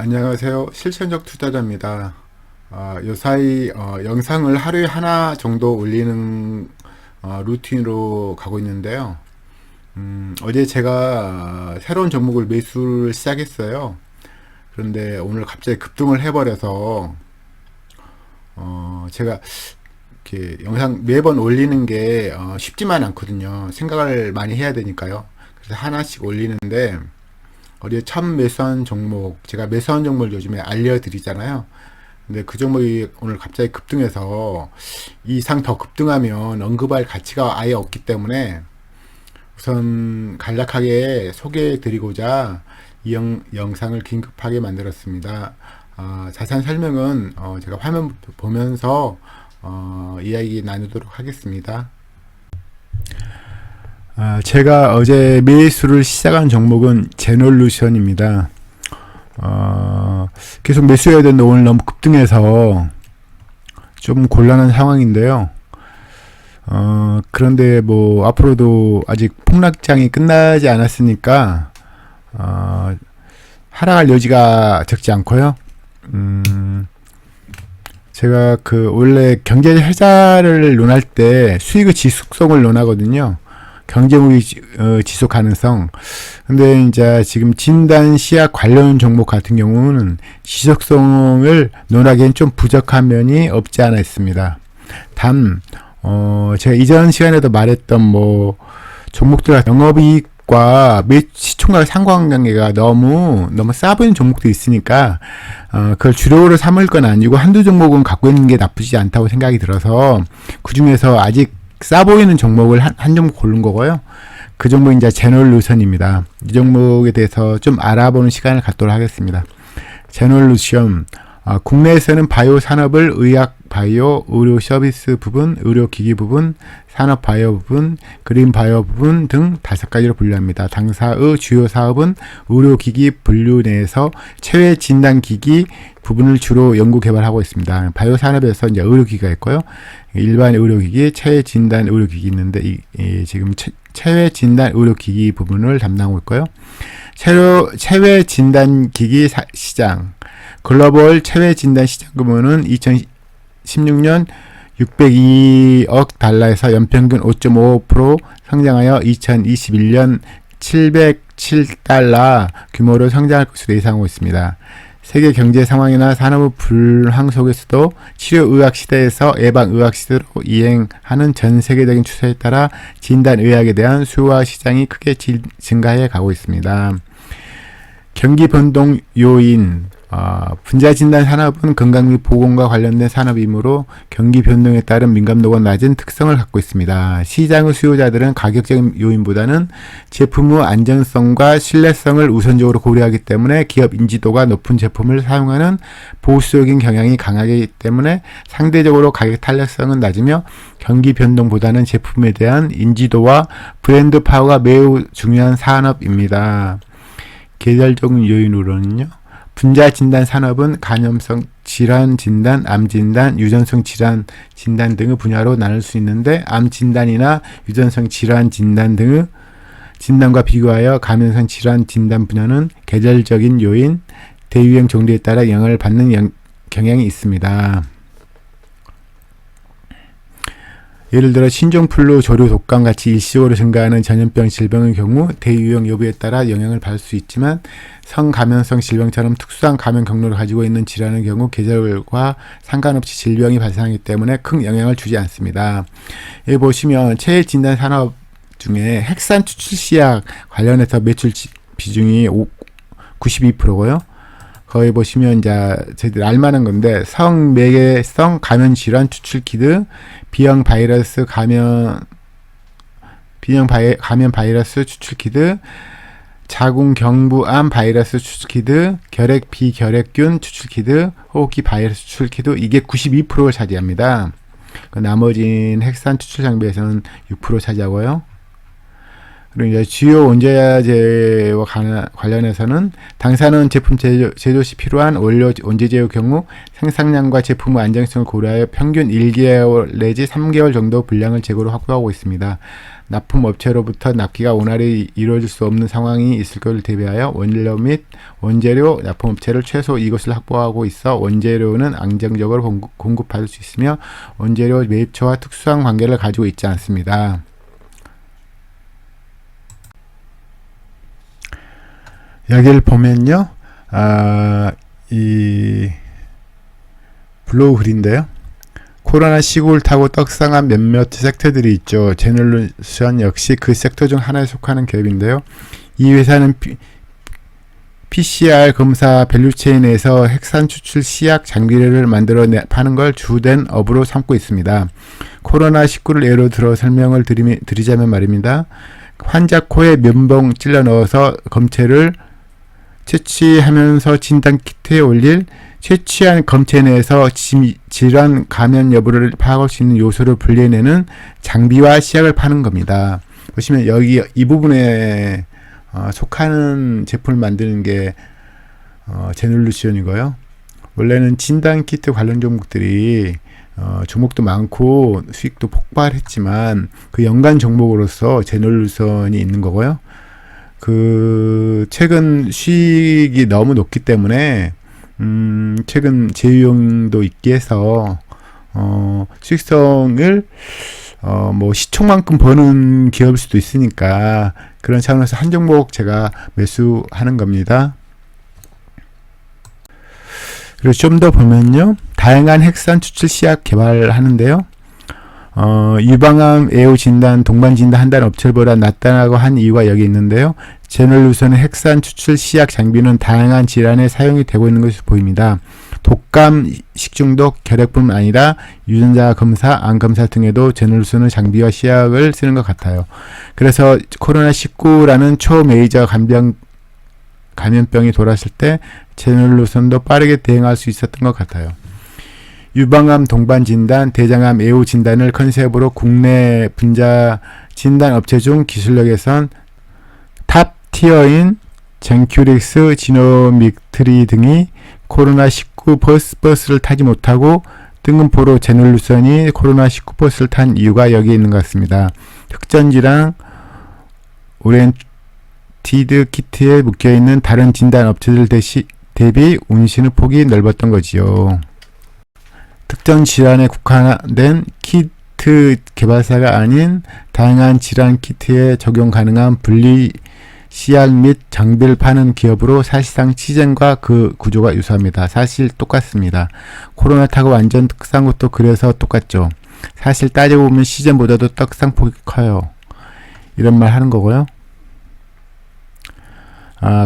안녕하세요. 실천적 투자자입니다. 요사이 영상을 하루에 하나 정도 올리는 루틴으로 가고 있는데요. 어제 제가 새로운 종목을 매수를 시작했어요. 그런데 오늘 갑자기 급등을 해버려서 제가 이렇게 영상 매번 올리는 게 쉽지만 않거든요. 생각을 많이 해야 되니까요. 그래서 하나씩 올리는데 어제 처음 매수한 종목, 제가 매수한 종목을 요즘에 알려드리잖아요. 근데 그 종목이 오늘 갑자기 급등해서 이 이상 더 급등하면 언급할 가치가 아예 없기 때문에 우선 간략하게 소개해 드리고자 이 영상을 긴급하게 만들었습니다. 자세한 설명은 제가 화면 보면서 이야기 나누도록 하겠습니다. 제가 어제 매수를 시작한 종목은 제놀루션입니다. 계속 매수해야 되는데 오늘 너무 급등해서 좀 곤란한 상황인데요. 그런데 뭐 앞으로도 아직 폭락장이 끝나지 않았으니까 하락할 여지가 적지 않고요. 제가 원래 경제 회자를 논할 때 수익의 지속성을 논하거든요. 경제무기 지속 가능성. 근데 이제 지금 진단 시약 관련 종목 같은 경우는 지속성을 논하기엔 좀 부족한 면이 없지 않아 있습니다. 단, 제가 이전 시간에도 말했던 종목들 영업이익과 시총과 상관관계가 너무 싸 보이는 종목도 있으니까 그걸 주력으로 삼을 건 아니고 한두 종목은 갖고 있는 게 나쁘지 않다고 생각이 들어서 그 중에서 아직 싸 보이는 종목을 한 종목 고른 거고요. 그 종목이 이제 제놀루션입니다. 이 종목에 대해서 좀 알아보는 시간을 갖도록 하겠습니다. 제놀루션, 국내에서는 바이오 산업을 의약 바이오, 의료 서비스 부분, 의료 기기 부분, 산업 바이오 부분, 그린 바이오 부분 등 5가지로 분류합니다. 당사의 주요 사업은 의료 기기 분류 내에서 체외 진단 기기 부분을 주로 연구 개발하고 있습니다. 바이오 산업에서 이제 의료 기기가 있고요. 일반 의료 기기, 체외 진단 의료 기기 있는데 지금 체외 진단 의료 기기 부분을 담당하고 있고요. 체외 진단 기기 시장, 글로벌 체외 진단 시장 규모는 2016년 602억 달러에서 연평균 5.5% 성장하여 2021년 707달러 규모로 성장할 것으로 예상하고 있습니다. 세계 경제 상황이나 산업의 불황 속에서도 치료의학 시대에서 예방의학 시대로 이행하는 전 세계적인 추세에 따라 진단의학에 대한 수요와 시장이 크게 증가해 가고 있습니다. 경기 변동 요인, 분자진단 산업은 건강 및 보건과 관련된 산업이므로 경기 변동에 따른 민감도가 낮은 특성을 갖고 있습니다. 시장의 수요자들은 가격적인 요인보다는 제품의 안전성과 신뢰성을 우선적으로 고려하기 때문에 기업 인지도가 높은 제품을 사용하는 보수적인 경향이 강하기 때문에 상대적으로 가격 탄력성은 낮으며 경기 변동보다는 제품에 대한 인지도와 브랜드 파워가 매우 중요한 산업입니다. 계절적인 요인으로는요, 분자 진단 산업은 간염성 질환 진단, 암 진단, 유전성 질환 진단 등의 분야로 나눌 수 있는데 암 진단이나 유전성 질환 진단 등의 진단과 비교하여 감염성 질환 진단 분야는 계절적인 요인, 대유행 정도에 따라 영향을 받는 경향이 있습니다. 예를 들어 신종플루, 조류, 독감 같이 일시적으로 증가하는 전염병 질병의 경우 대유행 여부에 따라 영향을 받을 수 있지만 성감염성 질병처럼 특수한 감염 경로를 가지고 있는 질환의 경우 계절과 상관없이 질병이 발생하기 때문에 큰 영향을 주지 않습니다. 여기 보시면 체외 진단 산업 중에 핵산 추출 시약 관련해서 매출 비중이 92%고요. 거기 보시면 이제 저희들 알만한 건데 성매개성 감염 질환 추출 키트, B형 감염 바이러스 추출 키트, 자궁경부암 바이러스 추출 키트, 결핵 비결핵균 추출 키트, 호흡기 바이러스 추출 키트, 이게 92%를 차지합니다. 나머지는 핵산 추출 장비에서는 6% 차지하고요. 그리고 이제 주요 원자재와 관련해서는 당사는 제품 제조 시 필요한 원료 원재료의 경우 생산량과 제품의 안정성을 고려하여 평균 1개월 내지 3개월 정도 분량을 재고로 확보하고 있습니다. 납품 업체로부터 납기가 원활히 이루어질 수 없는 상황이 있을 것을 대비하여 원료 및 원재료 납품 업체를 최소 이것을 확보하고 있어 원재료는 안정적으로 공급받을 수 있으며 원재료 매입처와 특수한 관계를 가지고 있지 않습니다. 여기를 보면요, 이 블로그 글인데요. 코로나 시국을 타고 떡상한 몇몇 섹터들이 있죠. 제널루션 역시 그 섹터 중 하나에 속하는 기업인데요. 이 회사는 PCR 검사 밸류체인에서 핵산 추출 시약 장비를 만들어 파는 걸 주된 업으로 삼고 있습니다. 코로나19를 예로 들어 설명을 드리자면 말입니다. 환자 코에 면봉 찔러 넣어서 검체를 채취하면서 진단 키트에 올릴 채취한 검체 내에서 질환 감염 여부를 파악할 수 있는 요소를 분리해내는 장비와 시약을 파는 겁니다. 보시면 여기 이 부분에 속하는 제품을 만드는 게 제놀루션이고요. 원래는 진단 키트 관련 종목들이 종목도 많고 수익도 폭발했지만 그 연간 종목으로서 제놀루션이 있는 거고요. 최근 수익이 너무 높기 때문에 최근 제휴용도 있게 해서 수익성을 뭐 시총만큼 버는 기업일 수도 있으니까 그런 차원에서 한 종목 제가 매수하는 겁니다. 그리고 좀 더 보면요, 다양한 핵산 추출 시약 개발하는데요. 유방암, 애우 진단, 동반 진단 한다는 업체보다 낫다고 한 이유가 여기 있는데요. 제널루션의 핵산 추출 시약 장비는 다양한 질환에 사용이 되고 있는 것으로 보입니다. 독감, 식중독, 결핵뿐만 아니라 유전자 검사, 암 검사 등에도 제널루션의 장비와 시약을 쓰는 것 같아요. 그래서 코로나19라는 초메이저 감염병이 돌았을 때 제널루션도 빠르게 대응할 수 있었던 것 같아요. 유방암 동반 진단, 대장암 애우 진단을 컨셉으로 국내 분자 진단 업체 중 기술력에선 탑 티어인 젠큐릭스, 지노믹트리 등이 코로나19 버스를 타지 못하고 뜬금포로 제놀루션이 코로나19 버스를 탄 이유가 여기에 있는 것 같습니다. 흑전지랑 오렌티드 키트에 묶여있는 다른 진단 업체들 대비 운신의 폭이 넓었던 거지요. 특정 질환에 국한된 키트 개발사가 아닌 다양한 질환 키트에 적용 가능한 분리 시약 및 장비를 파는 기업으로 사실상 시젠과 그 구조가 유사합니다. 사실 똑같습니다. 코로나 타고 완전 떡상 것도 그래서 똑같죠. 사실 따지고 보면 시젠보다도 떡상폭이 커요. 이런 말 하는 거고요.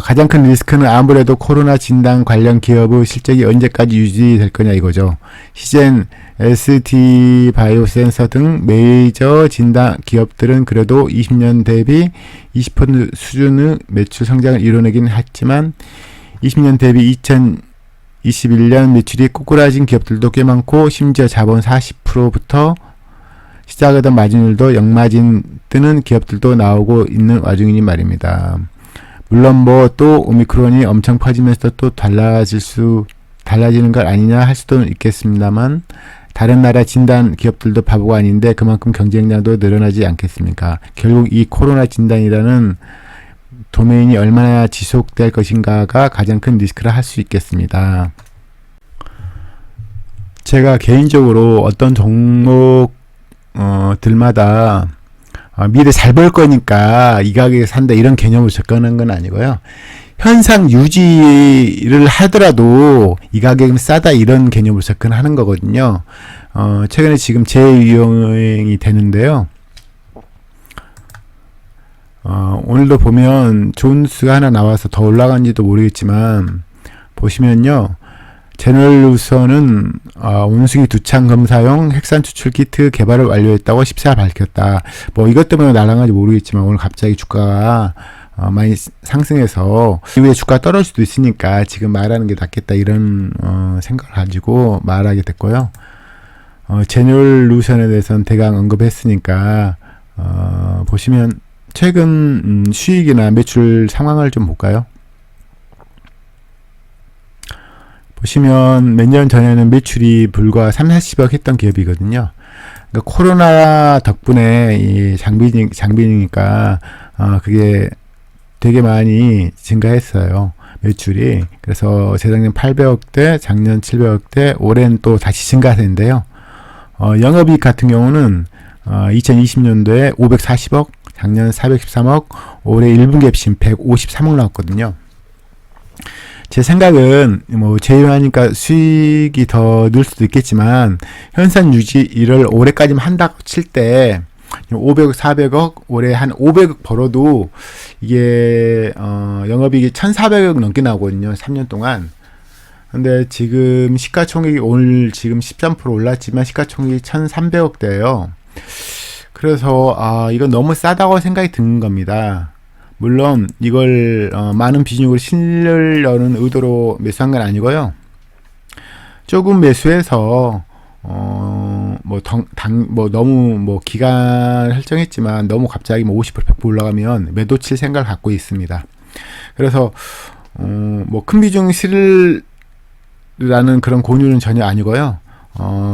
가장 큰 리스크는 아무래도 코로나 진단 관련 기업의 실적이 언제까지 유지될 거냐 이거죠. 시젠, ST 바이오센서 등 메이저 진단 기업들은 그래도 20년 대비 20% 수준의 매출 성장을 이뤄내긴 했지만 20년 대비 2021년 매출이 꼬꾸라진 기업들도 꽤 많고 심지어 자본 40%부터 시작하던 마진율도 역마진 뜨는 기업들도 나오고 있는 와중이니 말입니다. 물론 뭐 또 오미크론이 엄청 퍼지면서 또 달라지는 것 아니냐 할 수도 있겠습니다만 다른 나라 진단 기업들도 바보가 아닌데 그만큼 경쟁량도 늘어나지 않겠습니까? 결국 이 코로나 진단이라는 도메인이 얼마나 지속될 것인가가 가장 큰 리스크라 할 수 있겠습니다. 제가 개인적으로 어떤 종목들마다 미래 잘 벌 거니까 이 가격에 산다 이런 개념을 접근하는 건 아니고요. 현상 유지를 하더라도 이 가격은 싸다 이런 개념을 접근하는 거거든요. 최근에 지금 재유행이 되는데요. 오늘도 보면 좋은 수가 하나 나와서 더 올라간지도 모르겠지만 보시면요. 제널루션은 온수기 두창 검사용 핵산 추출 키트 개발을 완료했다고 14일 밝혔다. 뭐 이것 때문에 날아간지 모르겠지만 오늘 갑자기 주가가 많이 상승해서 이후에 주가가 떨어질 수도 있으니까 지금 말하는 게 낫겠다 이런 생각을 가지고 말하게 됐고요. 제널루션에 대해서는 대강 언급했으니까 보시면 최근 수익이나 매출 상황을 좀 볼까요? 보시면 몇 년 전에는 매출이 불과 3, 40억 했던 기업이거든요. 그러니까 코로나 덕분에 이 장비니까 그게 되게 많이 증가했어요. 매출이. 그래서 재작년 800억대, 작년 700억대, 올해는 또 다시 증가세인데요. 영업이익 같은 경우는 2020년도에 540억, 작년 413억, 올해 1분기 합심 153억 나왔거든요. 제 생각은 뭐 제휴하니까 수익이 더 늘 수도 있겠지만 현상 유지를 올해까지만 한다고 칠 때 500억, 400억, 올해 한 500억 벌어도 이게 영업이익이 1,400억 넘게 나오거든요. 3년 동안. 근데 지금 시가총액이 오늘 지금 13% 올랐지만 시가총액이 1,300억대예요. 그래서 이건 너무 싸다고 생각이 드는 겁니다. 물론 이걸 많은 비중으로 실으려는 의도로 매수한 건 아니고요. 조금 매수해서 너무 기간 설정했지만 너무 갑자기 50% 100% 올라가면 매도칠 생각을 갖고 있습니다. 그래서 큰 비중 실으라는 그런 권유는 전혀 아니고요.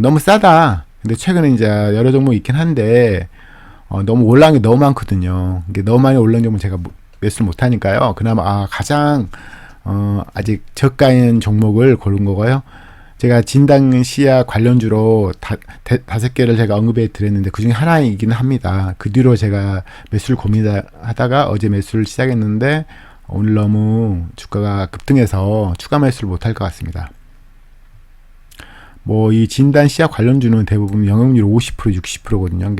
너무 싸다. 근데 최근에 이제 여러 종목 있긴 한데 너무 올라간 게 너무 많거든요. 이게 너무 많이 올라간 종목은 제가 매수를 못 하니까요. 그나마 가장 아직 저가인 종목을 고른 거고요. 제가 진단 시야 관련주로 5개를 제가 언급해 드렸는데 그 중에 하나이긴 합니다. 그 뒤로 제가 매수를 고민하다가 어제 매수를 시작했는데 오늘 너무 주가가 급등해서 추가 매수를 못 할 것 같습니다. 이 진단 시약 관련주는 대부분 영업률 50%, 60%거든요.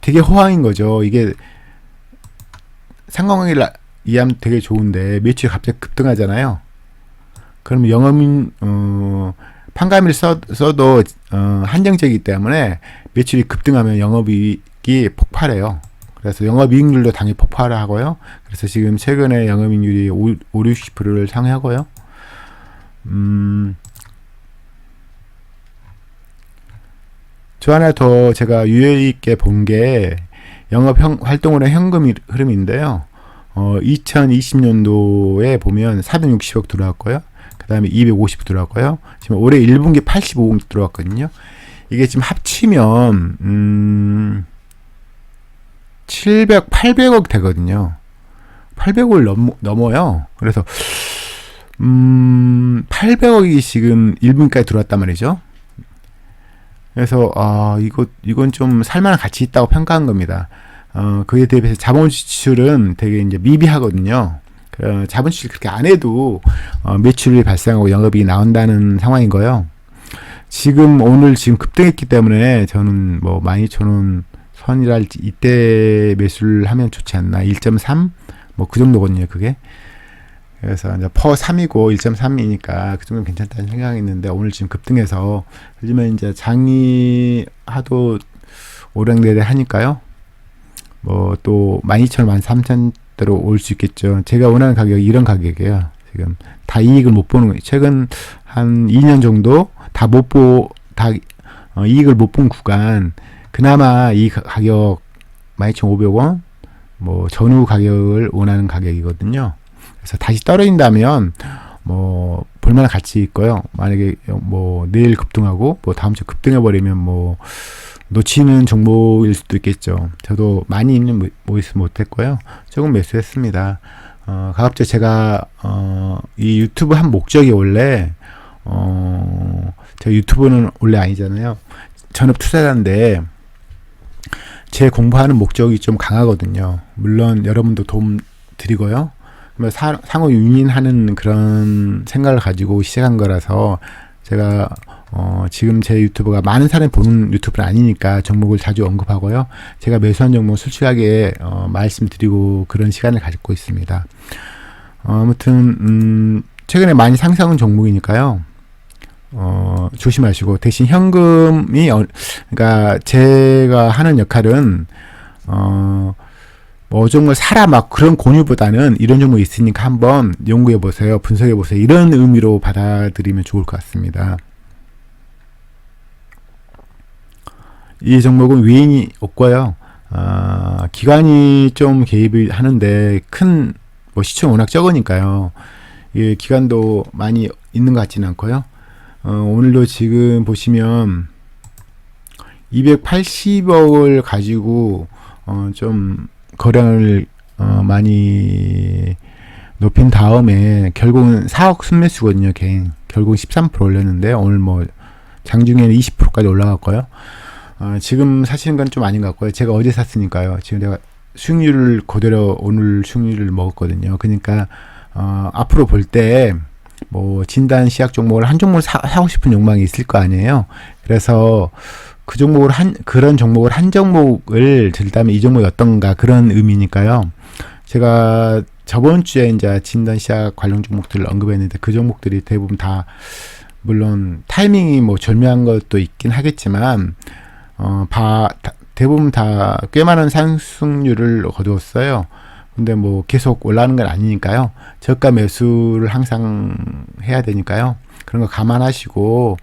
되게 호황인 거죠. 이게 상관관계를 이해하면 되게 좋은데 매출이 갑자기 급등하잖아요. 그러면 영업인 판가미를 써도 한정적이기 때문에 매출이 급등하면 영업이익이 폭발해요. 그래서 영업이익률도 당연히 폭발을 하고요. 그래서 지금 최근에 영업이익률이 5, 60%를 상회하고요. 저 하나 더 제가 유의있게 본 게 영업 활동으로 현금 흐름인데요. 2020년도에 보면 460억 들어왔고요. 그 다음에 250억 들어왔고요. 지금 올해 1분기 85억 들어왔거든요. 이게 지금 합치면 700, 800억 되거든요. 800억을 넘어요. 그래서 800억이 지금 1분기까지 들어왔단 말이죠. 그래서 이건 좀 살만한 가치 있다고 평가한 겁니다. 그에 대비해서 자본 지출은 되게 이제 미비하거든요. 자본 지출 그렇게 안 해도 매출이 발생하고 영업이 나온다는 상황인 거예요. 오늘 급등했기 때문에 저는 12,000원 선이랄지 이때 매수를 하면 좋지 않나. 1.3 그 정도거든요. 그게. 그래서 이제 퍼 3이고 1.3이니까 그 정도는 괜찮다는 생각했는데 오늘 지금 급등해서 하지만 이제 장이 하도 오락내리 하니까요. 또 12,000원, 13,000대로 올 수 있겠죠. 제가 원하는 가격이 이런 가격이에요. 지금 다 이익을 못 보는 거예요. 최근 한 2년 정도 이익을 못 본 구간, 그나마 이 가격 12,500원 전후 가격을 원하는 가격이거든요. 그래서 다시 떨어진다면 볼만한 가치 있고요. 만약에 내일 급등하고 다음 주 급등해 버리면 놓치는 종목일 수도 있겠죠. 저도 많이 매수 못했고요. 조금 매수했습니다. 가급적 제가 이 유튜브 한 목적이 원래 제가 유튜브는 원래 아니잖아요. 전업 투자자인데 제 공부하는 목적이 좀 강하거든요. 물론 여러분도 도움 드리고요. 상호 윈윈하는 그런 생각을 가지고 시작한 거라서 제가 지금 제 유튜브가 많은 사람이 보는 유튜브는 아니니까 종목을 자주 언급하고요. 제가 매수한 종목 솔직하게 말씀드리고 그런 시간을 가지고 있습니다. 아무튼 최근에 많이 상승한 종목이니까요. 조심하시고 대신 현금이 그러니까 제가 하는 역할은 종목 사라 그런 권유보다는 이런 종목이 있으니까 한번 연구해 보세요, 분석해 보세요, 이런 의미로 받아들이면 좋을 것 같습니다. 이 종목은 외인이 없고요. 기관이 좀 개입을 하는데 큰 뭐 시총 워낙 적으니까요. 예, 기관도 많이 있는 것 같지는 않고요. 오늘도 지금 보시면 280억을 가지고 좀 거래량을 많이 높인 다음에 결국은 4억 순매수거든요. 개인 결국 13% 올렸는데 오늘 뭐 장중에는 20%까지 올라갔고요. 지금 사시는 건 좀 아닌 것 같고요. 제가 어제 샀으니까요. 지금 내가 수익률을 그대로 오늘 수익률을 먹었거든요. 그러니까 앞으로 볼 때 뭐 진단 시약 종목을 한 종목을 사고 싶은 욕망이 있을 거 아니에요. 그래서 그 종목을 그런 종목을 한 종목을 들다면 이 종목이 어떤가 그런 의미니까요. 제가 저번 주에 이제 진단 시약 관련 종목들을 언급했는데 그 종목들이 대부분 다 물론 타이밍이 뭐 절묘한 것도 있긴 하겠지만 대부분 다 꽤 많은 상승률을 거두었어요. 근데 뭐 계속 올라가는 건 아니니까요. 저가 매수를 항상 해야 되니까요. 그런 거 감안하시고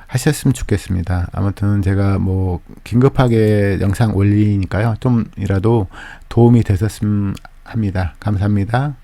하셨으면 좋겠습니다. 아무튼 제가 뭐 긴급하게 영상 올리니까요. 좀이라도 도움이 되셨으면 합니다. 감사합니다.